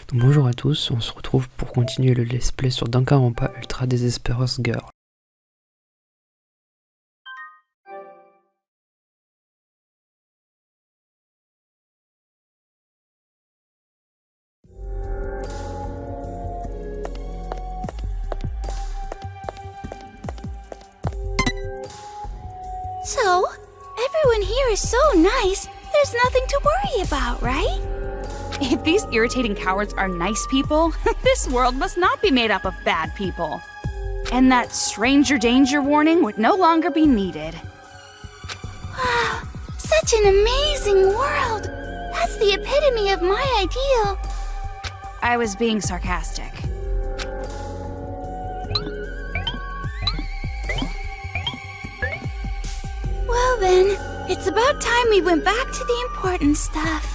Donc bonjour à tous, on se retrouve pour continuer le let's play sur Danganronpa Ultra Desesperous Girl. So, everyone here is so nice, there's nothing to worry about, right? If these irritating cowards are nice people, this world must not be made up of bad people. And that stranger danger warning would no longer be needed. Wow, such an amazing world! That's the epitome of my ideal. I was being sarcastic. Well then, it's about time we went back to the important stuff.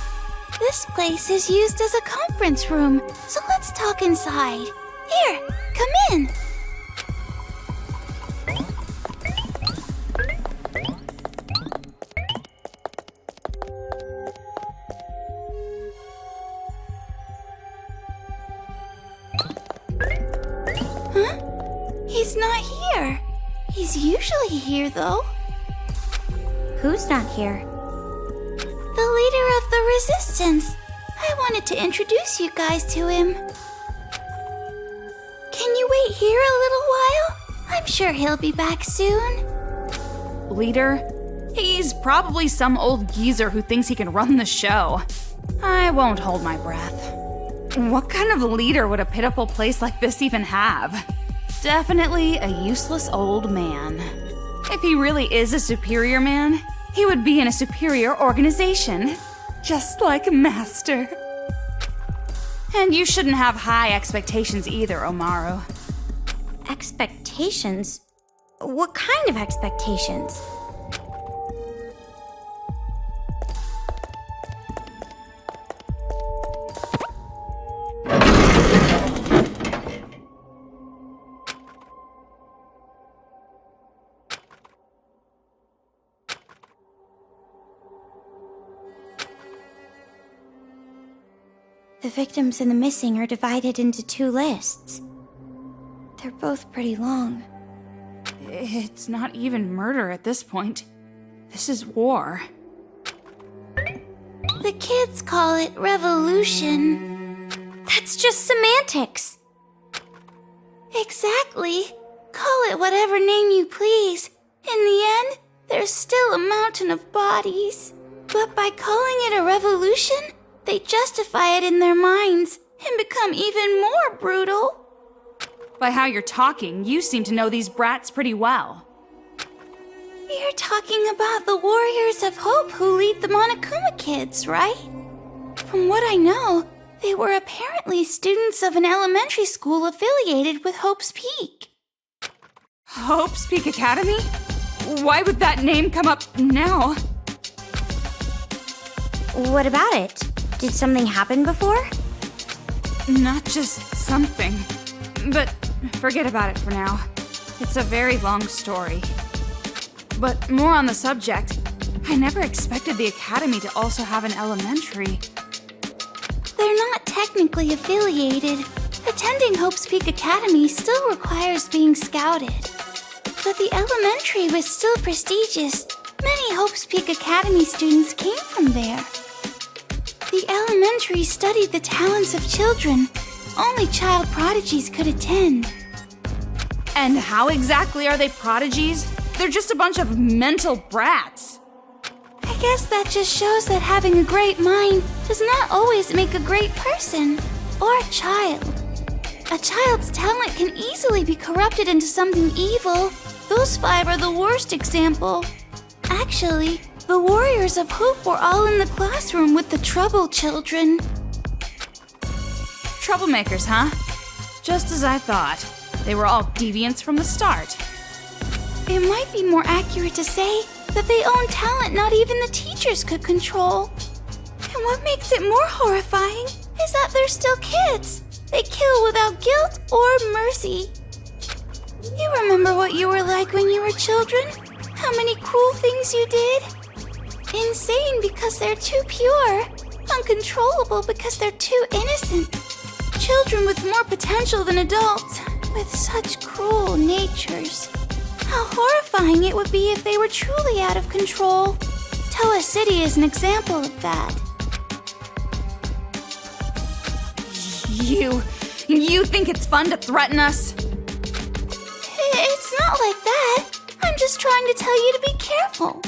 This place is used as a conference room, so let's talk inside. Here, come in. Huh? He's not here. He's usually here, though. Who's not here? The leader of the Resistance. I wanted to introduce you guys to him. Can you wait here a little while? I'm sure he'll be back soon. Leader? He's probably some old geezer who thinks he can run the show. I won't hold my breath. What kind of leader would a pitiful place like this even have? Definitely a useless old man. If he really is a superior man, he would be in a superior organization. Just like Master. And you shouldn't have high expectations either, Omaru. Expectations? What kind of expectations? The victims and the missing are divided into two lists. They're both pretty long. It's not even murder at this point. This is war. The kids call it revolution. That's just semantics! Exactly. Call it whatever name you please. In the end, there's still a mountain of bodies. But by calling it a revolution, they justify it in their minds and become even more brutal. By how you're talking, you seem to know these brats pretty well. You're talking about the Warriors of Hope who lead the Monokuma kids, right? From what I know, they were apparently students of an elementary school affiliated with Hope's Peak. Hope's Peak Academy? Why would that name come up now? What about it? Did something happen before? Not just something. But forget about it for now. It's a very long story. But more on the subject, I never expected the academy to also have an elementary. They're not technically affiliated. Attending Hope's Peak Academy still requires being scouted. But the elementary was still prestigious. Many Hope's Peak Academy students came from there. The elementary studied the talents of children. Only child prodigies could attend. And how exactly are they prodigies? They're just a bunch of mental brats. I guess that just shows that having a great mind does not always make a great person or a child. A child's talent can easily be corrupted into something evil. Those 5 are the worst example. Actually, the Warriors of Hope were all in the classroom with the trouble children. Troublemakers, huh? Just as I thought. They were all deviants from the start. It might be more accurate to say that they own talent not even the teachers could control. And what makes it more horrifying is that they're still kids. They kill without guilt or mercy. You remember what you were like when you were children? How many cruel things you did? Insane because they're too pure. Uncontrollable because they're too innocent. children with more potential than adults, with such cruel natures. How horrifying it would be if they were truly out of control. Towa City is an example of that. You think it's fun to threaten us? It's not like that. I'm just trying to tell you to be careful.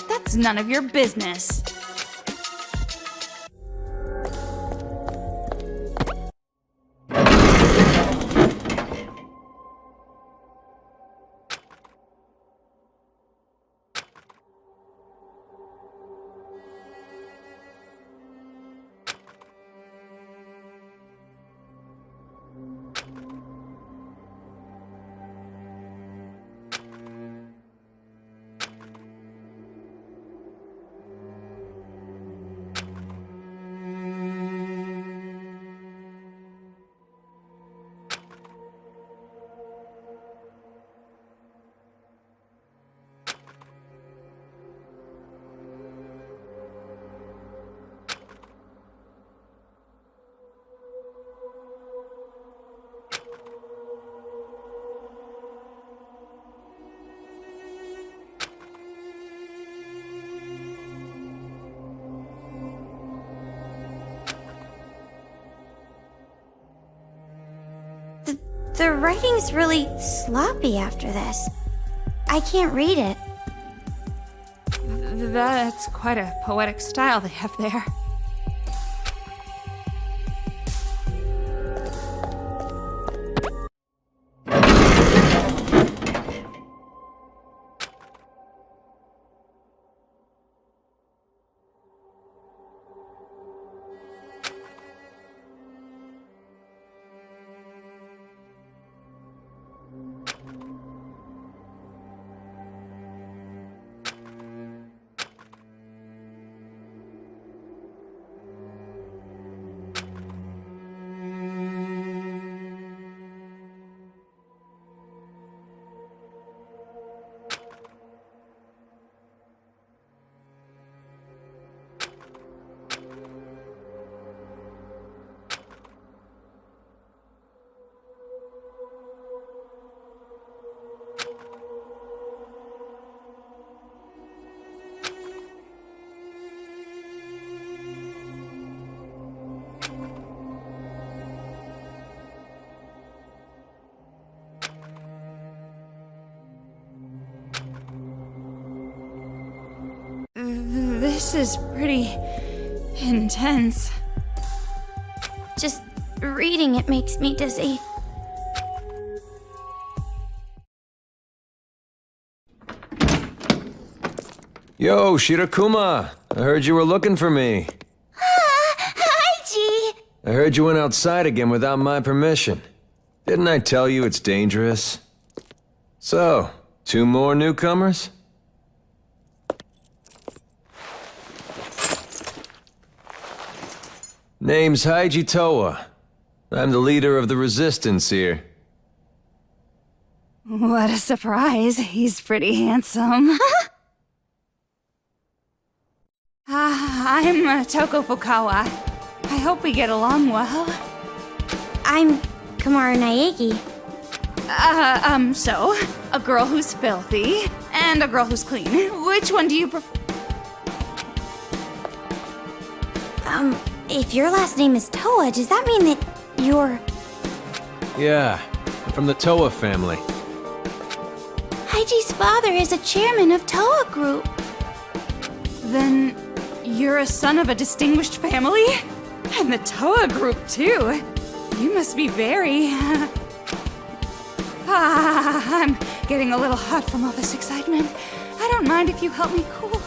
That's none of your business. The writing's really sloppy after this. I can't read it. That's quite a poetic style they have there. This is pretty intense. Just reading it makes me dizzy. Yo, Shirakuma! I heard you were looking for me. Hi, G. I heard you went outside again without my permission. Didn't I tell you it's dangerous? So, 2 more newcomers? Name's Haiji Towa. I'm the leader of the resistance here. What a surprise. He's pretty handsome. I'm Toko Fukawa. I hope we get along well. I'm Kamaru Naegi. So, a girl who's filthy and a girl who's clean. Which one do you prefer? If your last name is Towa, does that mean that you're... Yeah, I'm from the Towa family. Haiji's father is a chairman of Towa Group. Then you're a son of a distinguished family? And the Towa Group, too. You must be very... I'm getting a little hot from all this excitement. I don't mind if you help me cool.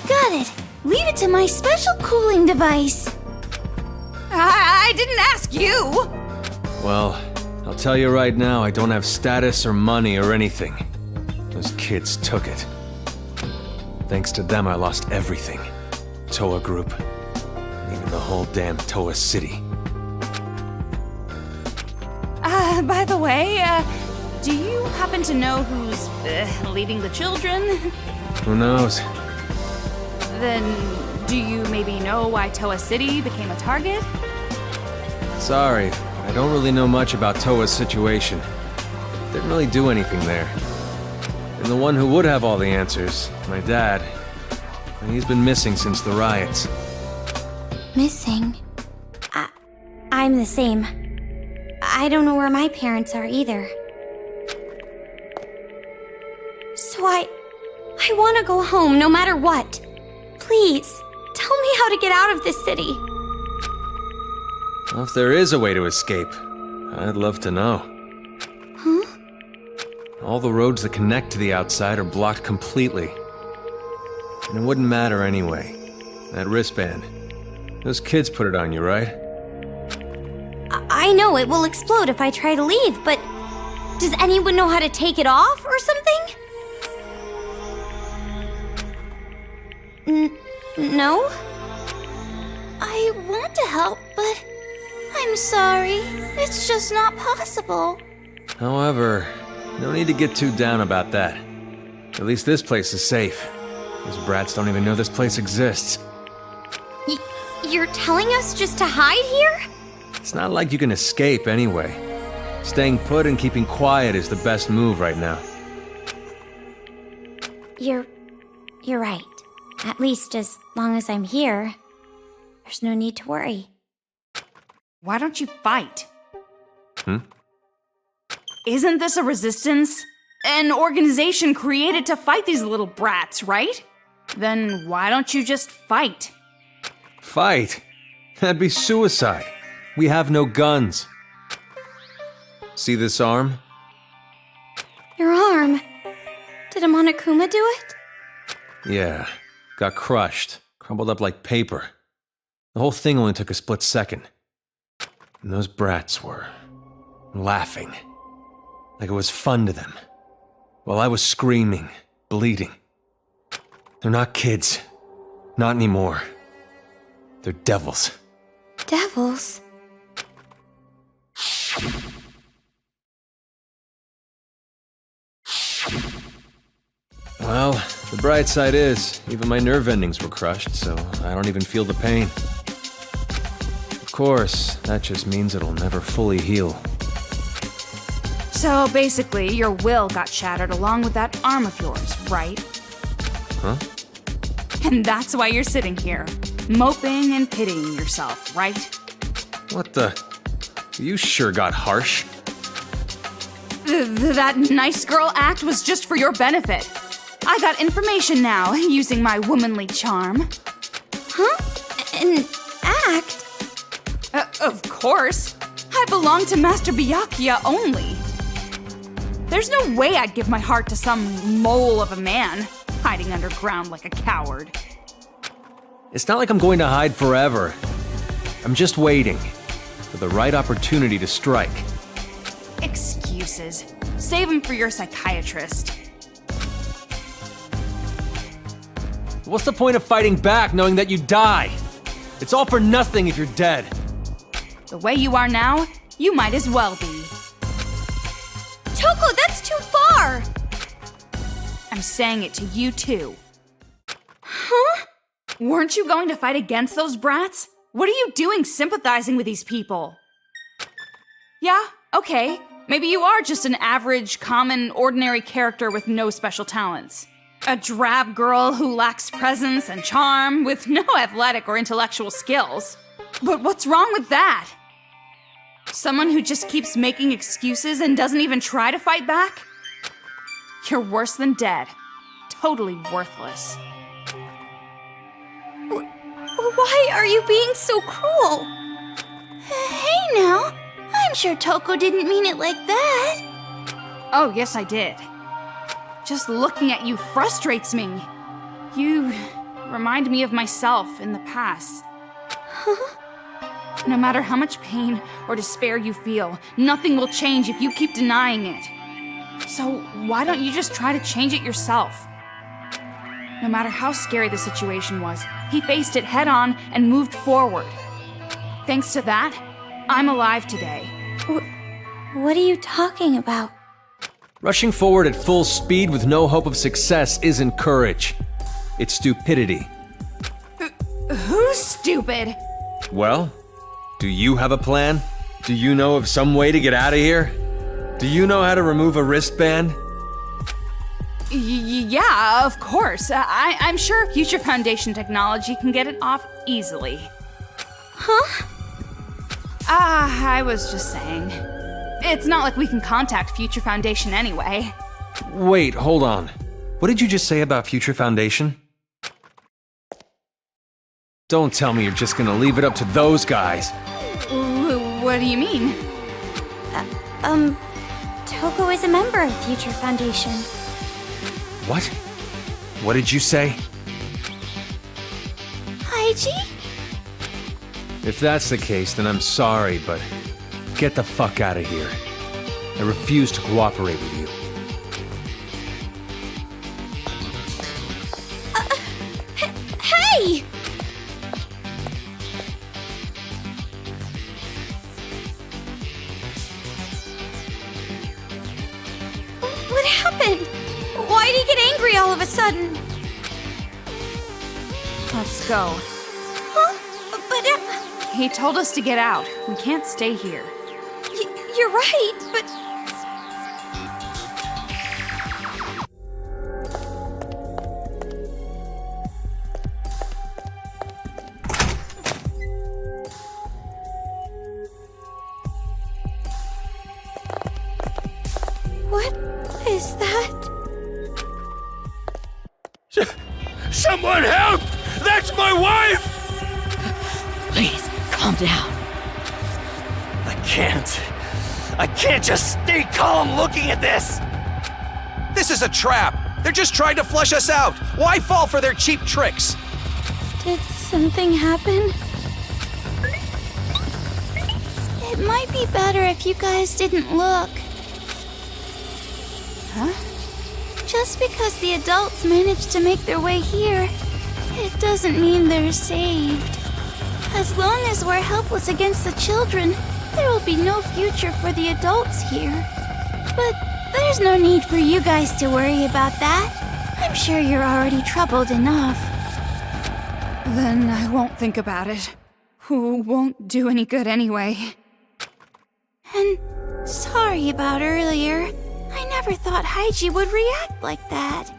Got it. Leave it to my special cooling device. I didn't ask you! Well, I'll tell you right now, I don't have status or money or anything. Those kids took it. Thanks to them, I lost everything. Towa Group. Even the whole damn Towa City. By the way, do you happen to know who's leading the children? Who knows? Then Do you maybe know why Towa City became a target? Sorry, I don't really know much about Towa's situation. Didn't really do anything there. And the one who would have all the answers, my dad, he's been missing since the riots. Missing? I'm the same. I don't know where my parents are either. So I want to go home no matter what. Please, tell me how to get out of this city. Well, if there is a way to escape, I'd love to know. Huh? All the roads that connect to the outside are blocked completely. And it wouldn't matter anyway. That wristband. Those kids put it on you, right? I know it will explode if I try to leave, but does anyone know how to take it off or something? No? I want to help, but I'm sorry. It's just not possible. However, no need to get too down about that. At least this place is safe. Those brats don't even know this place exists. You're telling us just to hide here? It's not like you can escape anyway. Staying put and keeping quiet is the best move right now. You're right. At least as long as I'm here, there's no need to worry. Why don't you fight? Hmm? Isn't this a resistance? An organization created to fight these little brats, right? Then why don't you just fight? Fight? That'd be suicide. We have no guns. See this arm? Your arm. Did a Monokuma do it? Yeah. Got crushed. Crumbled up like paper. The whole thing only took a split second. And those brats were laughing. Like it was fun to them. While I was screaming, bleeding. They're not kids. Not anymore. They're devils. Devils? Well, the bright side is, even my nerve endings were crushed, so I don't even feel the pain. Of course, that just means it'll never fully heal. So basically, your will got shattered along with that arm of yours, right? Huh? And that's why you're sitting here, moping and pitying yourself, right? What the? You sure got harsh. That nice girl act was just for your benefit. I got information now, using my womanly charm. Huh? An act? Of course. I belong to Master Byakuya only. There's no way I'd give my heart to some mole of a man, hiding underground like a coward. It's not like I'm going to hide forever. I'm just waiting for the right opportunity to strike. Excuses. Save them for your psychiatrist. What's the point of fighting back knowing that you die? It's all for nothing if you're dead. The way you are now, you might as well be. Toko, that's too far! I'm saying it to you too. Huh? Weren't you going to fight against those brats? What are you doing sympathizing with these people? Yeah, okay. Maybe you are just an average, common, ordinary character with no special talents. A drab girl who lacks presence and charm with no athletic or intellectual skills. But what's wrong with that? Someone who just keeps making excuses and doesn't even try to fight back? You're worse than dead. Totally worthless. Why are you being so cruel? Hey now, I'm sure Toko didn't mean it like that. Oh, yes, I did. Just looking at you frustrates me. You remind me of myself in the past. No matter how much pain or despair you feel, nothing will change if you keep denying it. So why don't you just try to change it yourself? No matter how scary the situation was, he faced it head on and moved forward. Thanks to that, I'm alive today. What are you talking about? Rushing forward at full speed with no hope of success isn't courage. It's stupidity. Who's stupid? Well, do you have a plan? Do you know of some way to get out of here? Do you know how to remove a wristband? Yeah, of course. I'm sure Future Foundation technology can get it off easily. Huh? I was just saying. It's not like we can contact Future Foundation anyway. Wait, hold on. What did you just say about Future Foundation? Don't tell me you're just gonna leave it up to those guys. What do you mean? Toko is a member of Future Foundation. What? What did you say? Haiji? If that's the case, then I'm sorry, but get the fuck out of here. I refuse to cooperate with you. Hey! What happened? Why did he get angry all of a sudden? Let's go. Huh? But, He told us to get out. We can't stay here. you're right, but... What is that? Someone help! That's my wife! Please, calm down. I can't just stay calm looking at this! This is a trap! They're just trying to flush us out! Why fall for their cheap tricks? Did something happen? It might be better if you guys didn't look. Huh? Just because the adults managed to make their way here, it doesn't mean they're saved. As long as we're helpless against the children, there will be no future for the adults here. But there's no need for you guys to worry about that. I'm sure you're already troubled enough. Then I won't think about it. Won't do any good anyway. And sorry about earlier. I never thought Haiji would react like that.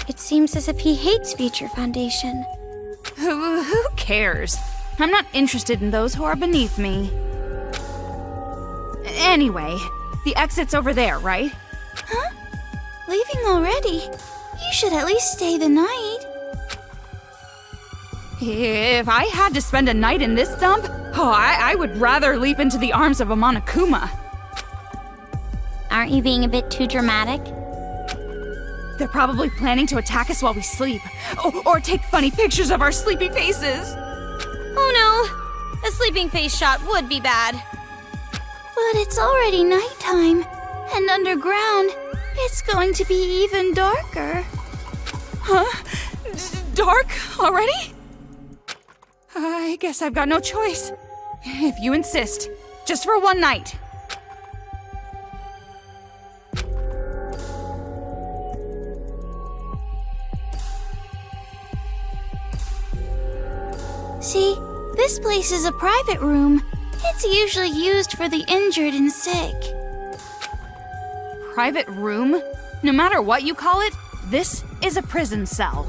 It seems as if he hates Future Foundation. Who cares? I'm not interested in those who are beneath me. Anyway, the exit's over there, right? Huh? Leaving already? You should at least stay the night. If I had to spend a night in this dump, I would rather leap into the arms of a Monokuma. Aren't you being a bit too dramatic? They're probably planning to attack us while we sleep. Or take funny pictures of our sleepy faces. Oh no! A sleeping face shot would be bad. But it's already nighttime, and underground, it's going to be even darker. Huh? Dark already? I guess I've got no choice. If you insist. Just for one night. See, this place is a private room. It's usually used for the injured and sick. Private room? No matter what you call it, this is a prison cell.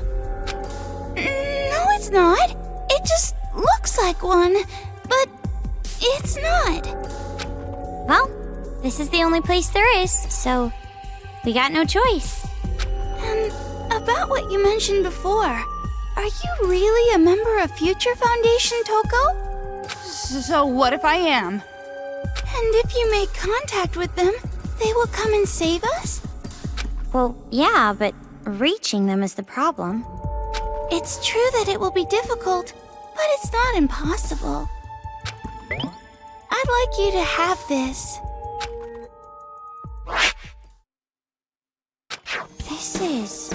No, it's not. It just looks like one, but it's not. Well, this is the only place there is, so we got no choice. And about what you mentioned before, are you really a member of Future Foundation, Toko? So what if I am? And if you make contact with them, they will come and save us? Well, yeah, but reaching them is the problem. It's true that it will be difficult, but it's not impossible. I'd like you to have this. This is...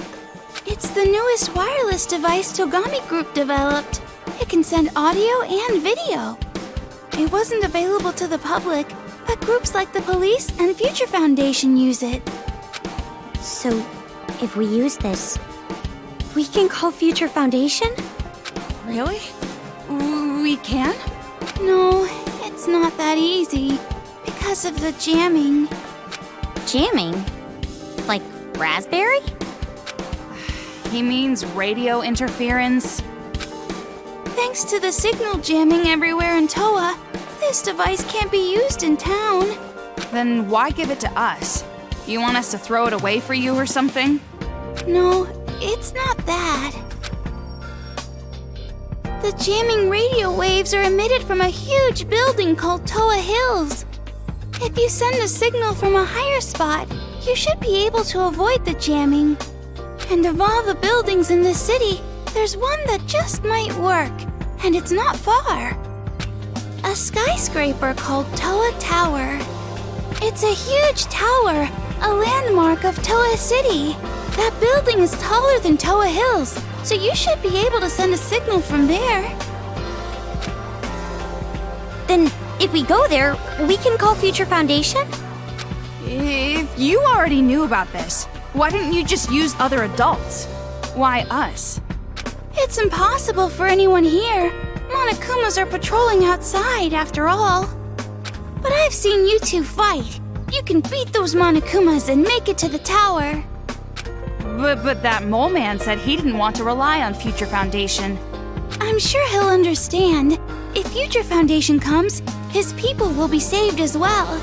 It's the newest wireless device Togami Group developed. It can send audio and video. It wasn't available to the public, but groups like the police and Future Foundation use it. So, if we use this, we can call Future Foundation? Really? We can? No, it's not that easy. Because of the jamming. Jamming? Like raspberry? He means radio interference. Thanks to the signal jamming everywhere in Towa, this device can't be used in town. Then why give it to us? You want us to throw it away for you or something? No, it's not that. The jamming radio waves are emitted from a huge building called Towa Hills. If you send a signal from a higher spot, you should be able to avoid the jamming. And of all the buildings in the city, there's one that just might work, and it's not far. A skyscraper called Towa Tower. It's a huge tower, a landmark of Towa City. That building is taller than Towa Hills, so you should be able to send a signal from there. Then, if we go there, we can call Future Foundation? If you already knew about this, why didn't you just use other adults? Why us? It's impossible for anyone here. Monokumas are patrolling outside, after all. But I've seen you two fight. You can beat those Monokumas and make it to the tower. But that mole man said he didn't want to rely on Future Foundation. I'm sure he'll understand. If Future Foundation comes, his people will be saved as well.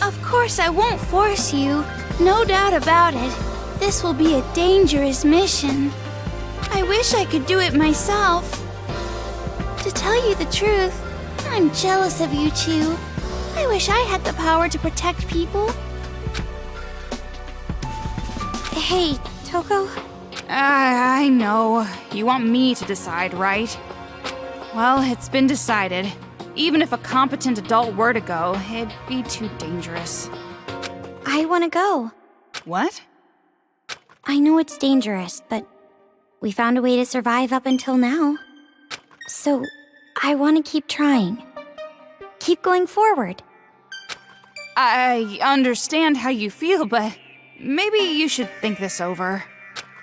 Of course, I won't force you. No doubt about it. This will be a dangerous mission. I wish I could do it myself. To tell you the truth, I'm jealous of you two. I wish I had the power to protect people. Hey, Toko? I know. You want me to decide, right? Well, it's been decided. Even if a competent adult were to go, it'd be too dangerous. I want to go. What? I know it's dangerous, but we found a way to survive up until now. So, I want to keep trying. Keep going forward. I understand how you feel, but maybe you should think this over.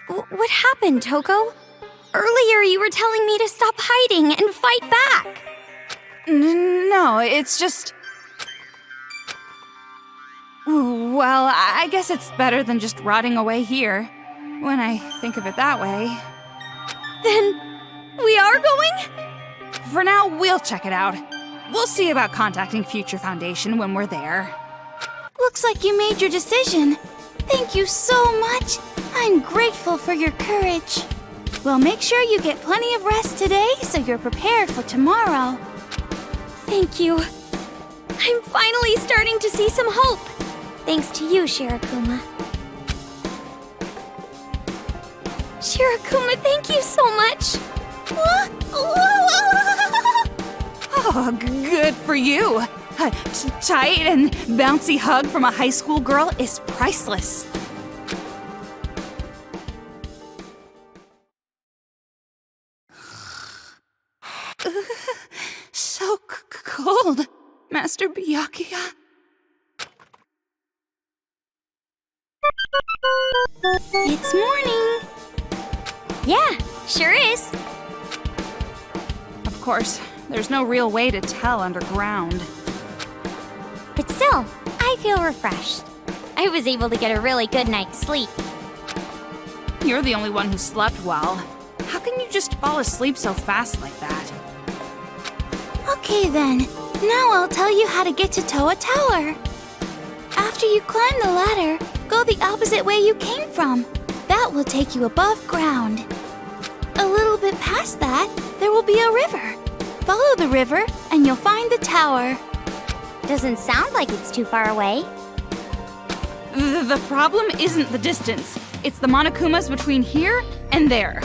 What happened, Toko? Earlier you were telling me to stop hiding and fight back. No, it's just... Well, I guess it's better than just rotting away here, when I think of it that way. Then, we are going? For now, we'll check it out. We'll see about contacting Future Foundation when we're there. Looks like you made your decision. Thank you so much. I'm grateful for your courage. Well, make sure you get plenty of rest today so you're prepared for tomorrow. Thank you. I'm finally starting to see some hope. Thanks to you, Shirakuma. Shirakuma, thank you so much. Oh, good for you. A tight and bouncy hug from a high school girl is priceless. So cold, Master Byakuya. It's morning. Yeah, sure is. Of course, there's no real way to tell underground. But still, I feel refreshed. I was able to get a really good night's sleep. You're the only one who slept well. How can you just fall asleep so fast like that? Okay then, now I'll tell you how to get to Towa Tower. After you climb the ladder, go the opposite way you came from. That will take you above ground. A little bit past that, there will be a river. Follow the river and you'll find the tower. Doesn't sound like it's too far away. The problem isn't the distance. It's the Monokumas between here and there.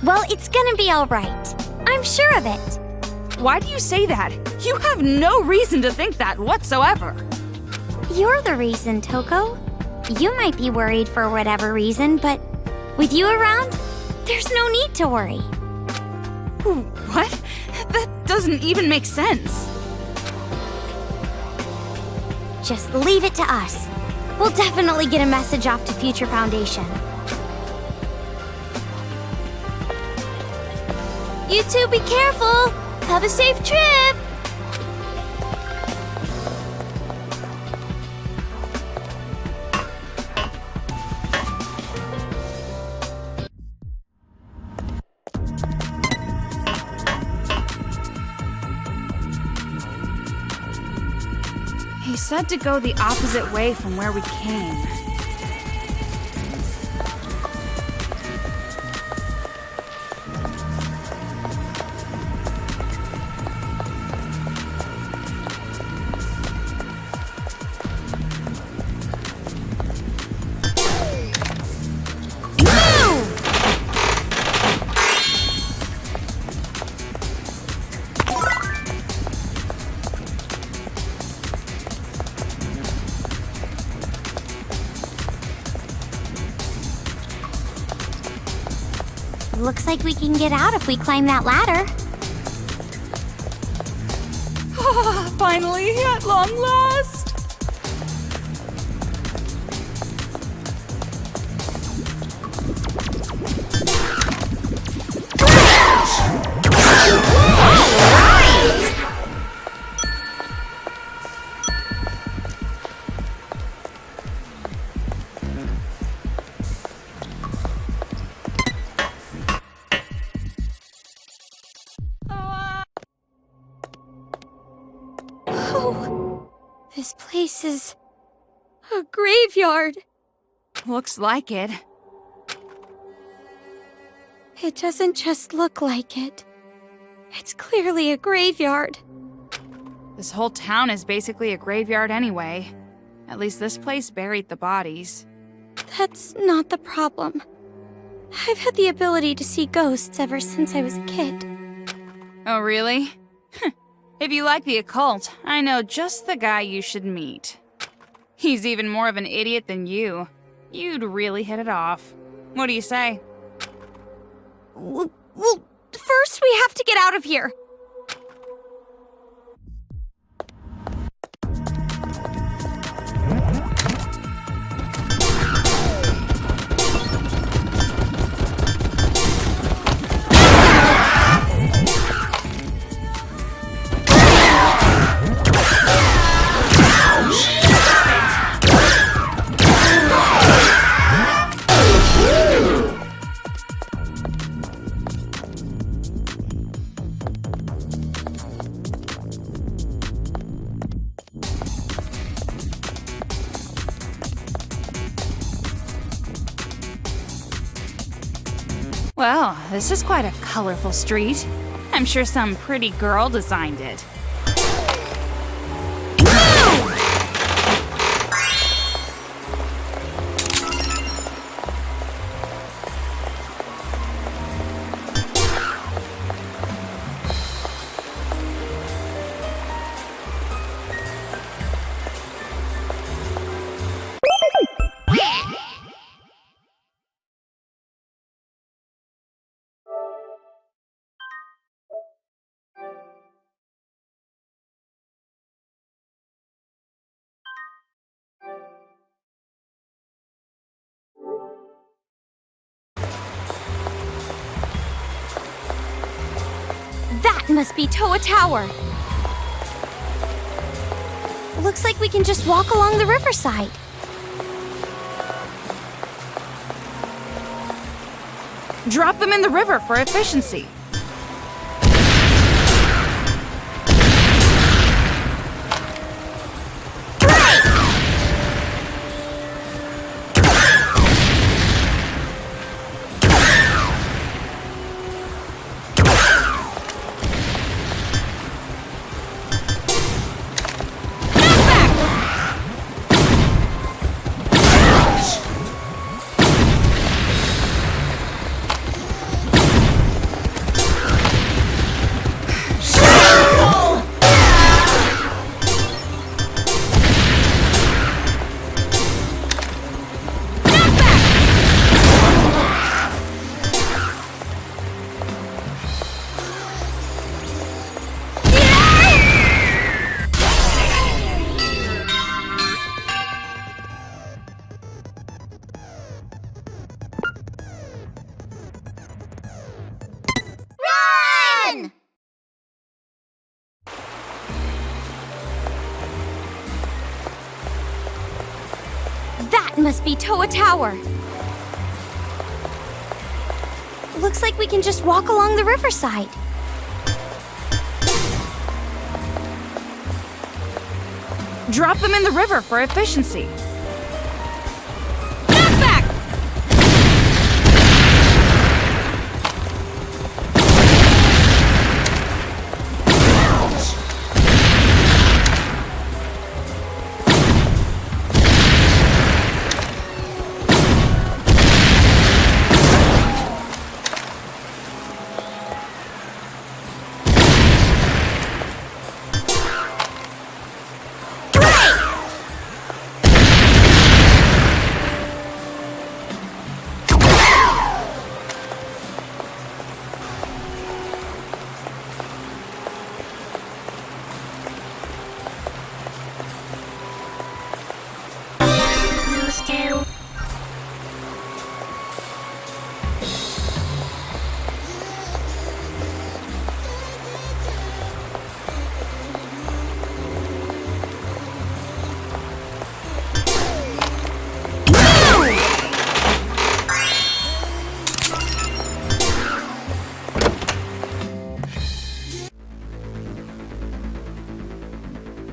Well, it's gonna be alright. I'm sure of it. Why do you say that? You have no reason to think that whatsoever. You're the reason, Toko. You might be worried for whatever reason, but with you around, there's no need to worry. What? That doesn't even make sense. Just leave it to us. We'll definitely get a message off to Future Foundation. You two be careful. Have a safe trip. He said to go the opposite way from where we came. Looks like we can get out if we climb that ladder. Finally, at long last! This place is a graveyard. Looks like it. It doesn't just look like it. It's clearly a graveyard. This whole town is basically a graveyard anyway. At least this place buried the bodies. That's not the problem. I've had the ability to see ghosts ever since I was a kid. Oh, really? If you like the occult, I know just the guy you should meet. He's even more of an idiot than you. You'd really hit it off. What do you say? Well, first we have to get out of here. Well, this is quite a colorful street. I'm sure some pretty girl designed it. That must be Towa Tower. Looks like we can just walk along the riverside. Drop them in the river for efficiency. Must be Towa Tower. Looks like we can just walk along the riverside. Drop them in the river for efficiency. Knockback!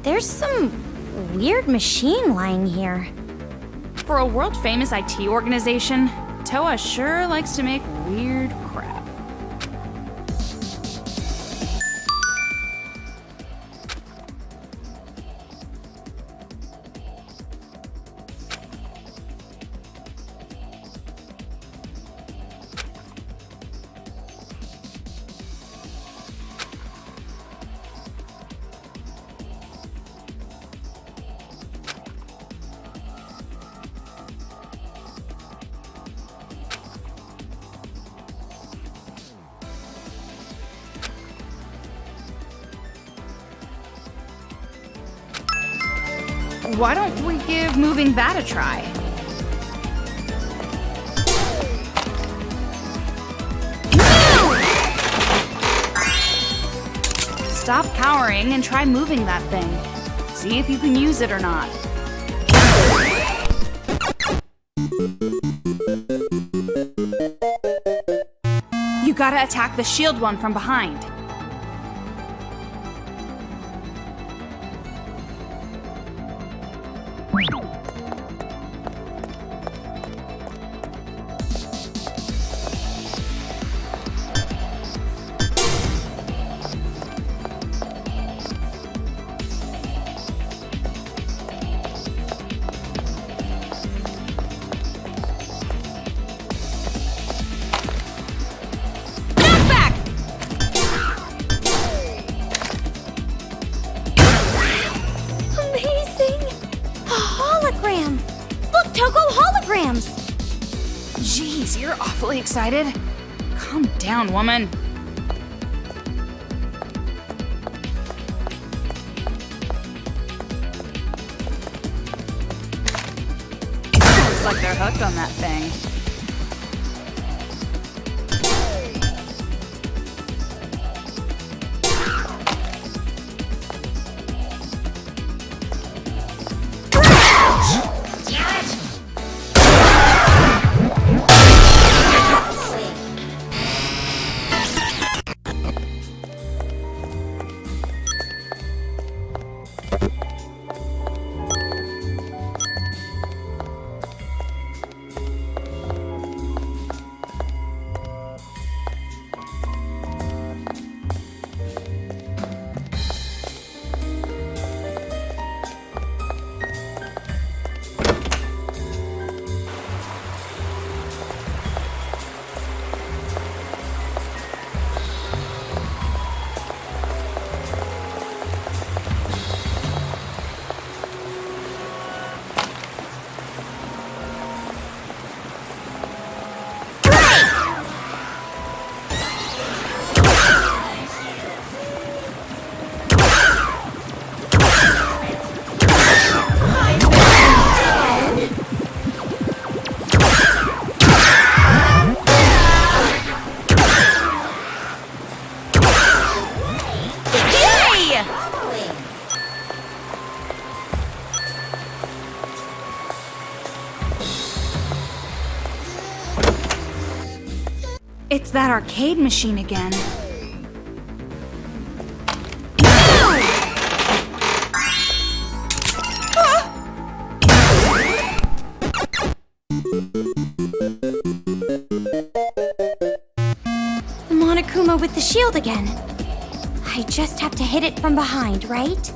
There's some weird machine lying here. For a world-famous IT organization, Towa sure likes to make weird crap. Why don't we give moving that a try? Stop cowering and try moving that thing. See if you can use it or not. You gotta attack the shield one from behind. Jeez, you're awfully excited. Calm down, woman. Looks like they're hooked on that thing. It's that arcade machine again. The Monokuma with the shield again. I just have to hit it from behind, right?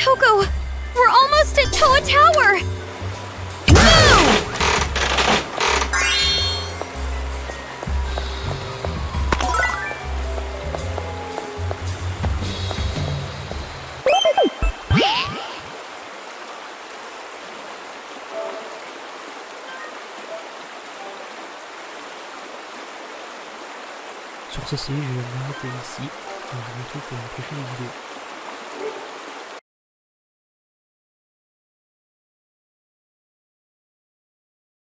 Toko, we're almost at Towa Tower! Move! Sur ce, je vais m'arrêter ici. On se retrouve pour une prochaine vidéo.